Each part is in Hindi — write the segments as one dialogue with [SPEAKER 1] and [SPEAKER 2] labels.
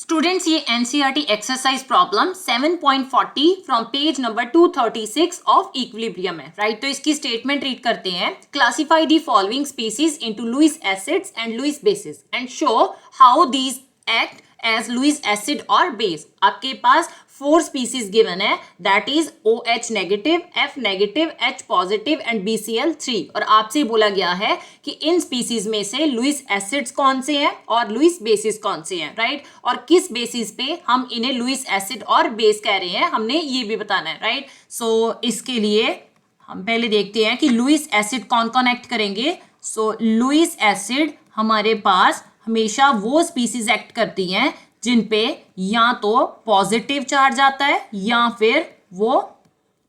[SPEAKER 1] स्टूडेंट्स ये NCERT exercise problem 7.40 from page number 236 of equilibrium है, राइट। तो इसकी स्टेटमेंट रीड करते हैं। Classify the following species into Lewis acids and Lewis bases and show how these act as Lewis acid और बेस। आपके पास 4 स्पीसीज गिवन है, that is OH negative, F negative, H positive and BCl3। और आपसे बोला गया है कि इन स्पीसीज में से लुईस एसिड्स कौन से हैं और लुईस बेसिस कौन से हैं, राइट। और किस बेसिस पे हम इन्हें लुईस एसिड और बेस कह रहे हैं, हमने ये भी बताना है, राइट। सो इसके लिए हम पहले देखते हैं कि लुईस एसिड कौन कौन एक्ट करेंगे। सो लुईस एसिड हमारे पास हमेशा वो स्पीसीज एक्ट करती हैं जिन पे या तो पॉजिटिव चार्ज आता है या फिर वो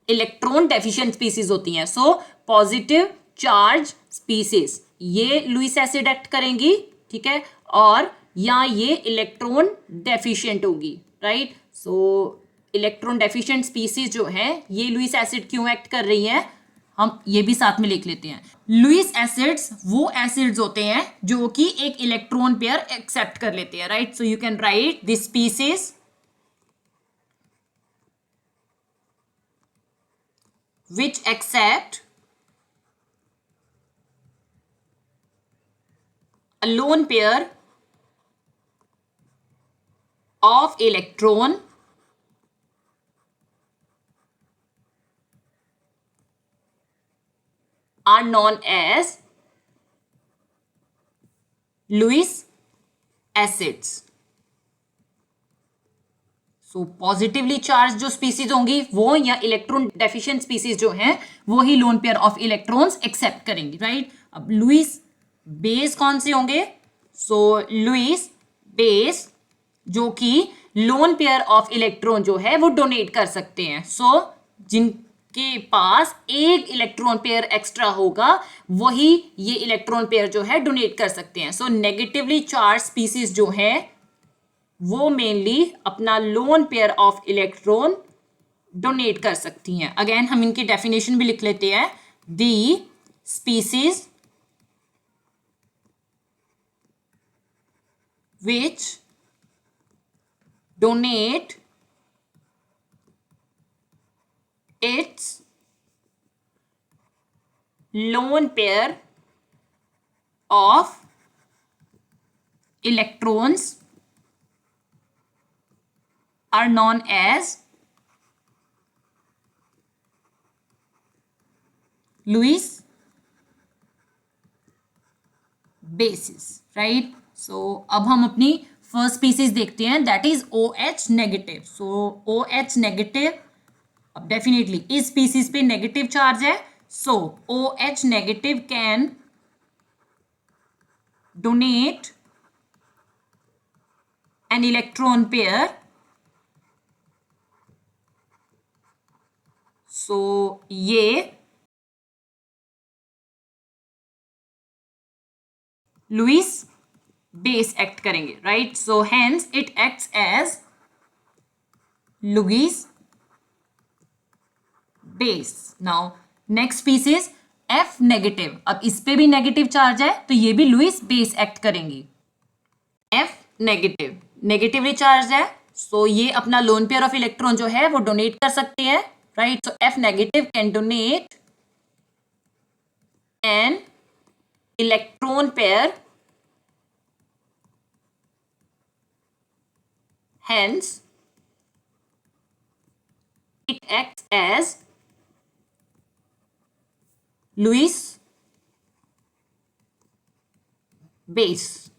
[SPEAKER 1] इलेक्ट्रॉन डेफिशिएंट स्पीसीज होती हैं। सो पॉजिटिव चार्ज स्पीसीज ये लुईस एसिड एक्ट करेंगी, ठीक है, और या ये इलेक्ट्रॉन डेफिशिएंट होगी, राइट। सो इलेक्ट्रॉन डेफिशिएंट स्पीसीज जो है ये लुईस एसिड क्यों एक्ट कर रही है, हम ये भी साथ में लिख लेते हैं। लुईस एसिड्स वो एसिड्स होते हैं जो कि एक इलेक्ट्रॉन पेयर एक्सेप्ट कर लेते हैं, right. So you can write this species which accept a lone pair of electron are known as Lewis acids. So positively charge जो स्पीसीज होंगी वो या इलेक्ट्रॉन डेफिशिएंट स्पीसीज जो हैं वो ही lone pair of electrons accept करेंगी, राइट। अब लुईस बेस कौन से होंगे। सो लुईस बेस जो कि लोन पेयर ऑफ इलेक्ट्रॉन जो है वो डोनेट कर सकते हैं। सो जिनके पास एक इलेक्ट्रॉन पेयर एक्स्ट्रा होगा वही ये इलेक्ट्रॉन पेयर जो है डोनेट कर सकते हैं। सो नेगेटिवली चार्ज स्पीसीज जो है वो मेनली अपना loan pair of electron donate कर सकती हैं। अगेन हम इनकी डेफिनेशन भी लिख लेते हैं। The species which donate its lone pair of electrons are known as Lewis bases, right। so अब हम अपनी फर्स्ट स्पीसीज देखते हैं, that is OH negative. So OH negative अब डेफिनेटली इस स्पीसीज पे नेगेटिव चार्ज है। So OH negative can donate an electron pair. So ये लुईस बेस एक्ट करेंगे, right. So hence it acts as Lewis base. Now next species F negative, अब इस पे भी नेगेटिव चार्ज है तो ये भी लुईस बेस एक्ट करेंगी। F नेगेटिव नेगेटिवली चार्ज है, सो ये अपना लोन पेयर ऑफ इलेक्ट्रॉन जो है वो डोनेट कर सकते हैं, right। So F negative can donate an electron pair, hence it acts as Lewis base.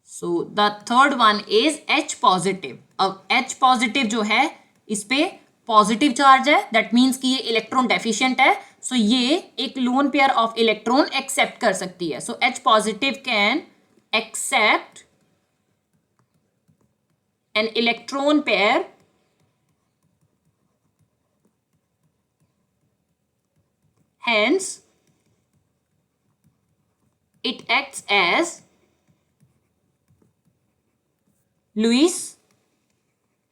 [SPEAKER 1] So the third one is H positive। अब H positive जो है इस पे पॉजिटिव चार्ज है, दैट मीन्स कि ये इलेक्ट्रॉन डेफिशिएंट है। सो ये एक lone pair of electron accept कर सकती है। So H positive can accept an electron pair hence it acts as Lewis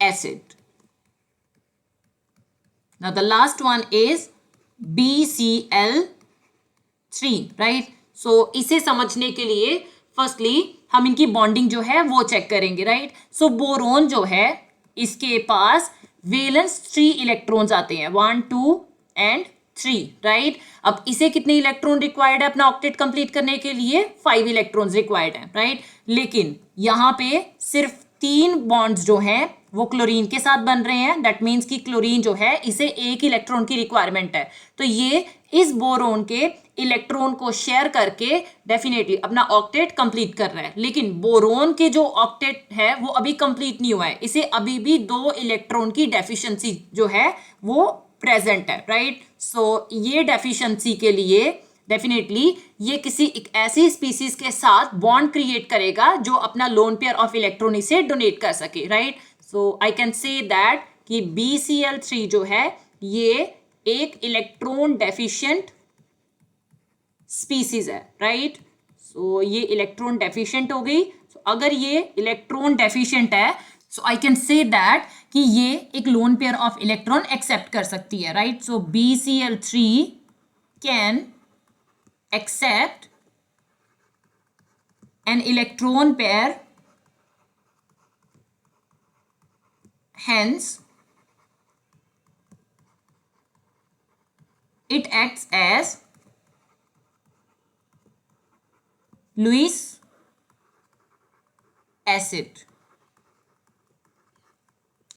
[SPEAKER 1] acid। Now the last one is BCl3, right। So इसे समझने के लिए फर्स्टली हम इनकी बॉन्डिंग जो है वो चेक करेंगे, राइट। सो बोरोन जो है इसके पास वैलेंस 3 इलेक्ट्रॉन्स आते हैं, 1 2 एंड 3, राइट। अब इसे कितने इलेक्ट्रॉन रिक्वायर्ड है अपना ऑक्टेट कंप्लीट करने के लिए? 5 इलेक्ट्रॉन्स रिक्वायर्ड है, राइट। लेकिन यहाँ पे सिर्फ 3 बॉन्ड्स जो हैं वो क्लोरीन के साथ बन रहे हैं, दैट मीन्स कि क्लोरीन जो है इसे 1 इलेक्ट्रॉन की रिक्वायरमेंट है, तो ये इस बोरोन के इलेक्ट्रॉन को शेयर करके डेफिनेटली अपना ऑक्टेट कंप्लीट कर रहा है। लेकिन बोरोन के जो ऑक्टेट है वो अभी कंप्लीट नहीं हुआ है, इसे अभी भी 2 इलेक्ट्रॉन की डेफिशिएंसी जो है वो प्रेजेंट है, राइट। सो ये डेफिशिएंसी के लिए डेफिनेटली ये किसी एक ऐसी स्पीसीज के साथ बॉन्ड क्रिएट करेगा जो अपना लोन पेयर ऑफ इलेक्ट्रॉन इसे डोनेट कर सके, right. So I can say that कि BCl3 जो है ये एक इलेक्ट्रॉन डेफिशिएंट स्पीसीज है, राइट। सो ये इलेक्ट्रॉन डेफिशिएंट हो गई। अगर ये इलेक्ट्रॉन डेफिशिएंट है सो आई कैन से दैट कि ये एक lone pair of electron accept कर सकती है, right. So BCl3 can accept an electron pair, hence it acts as Lewis acid,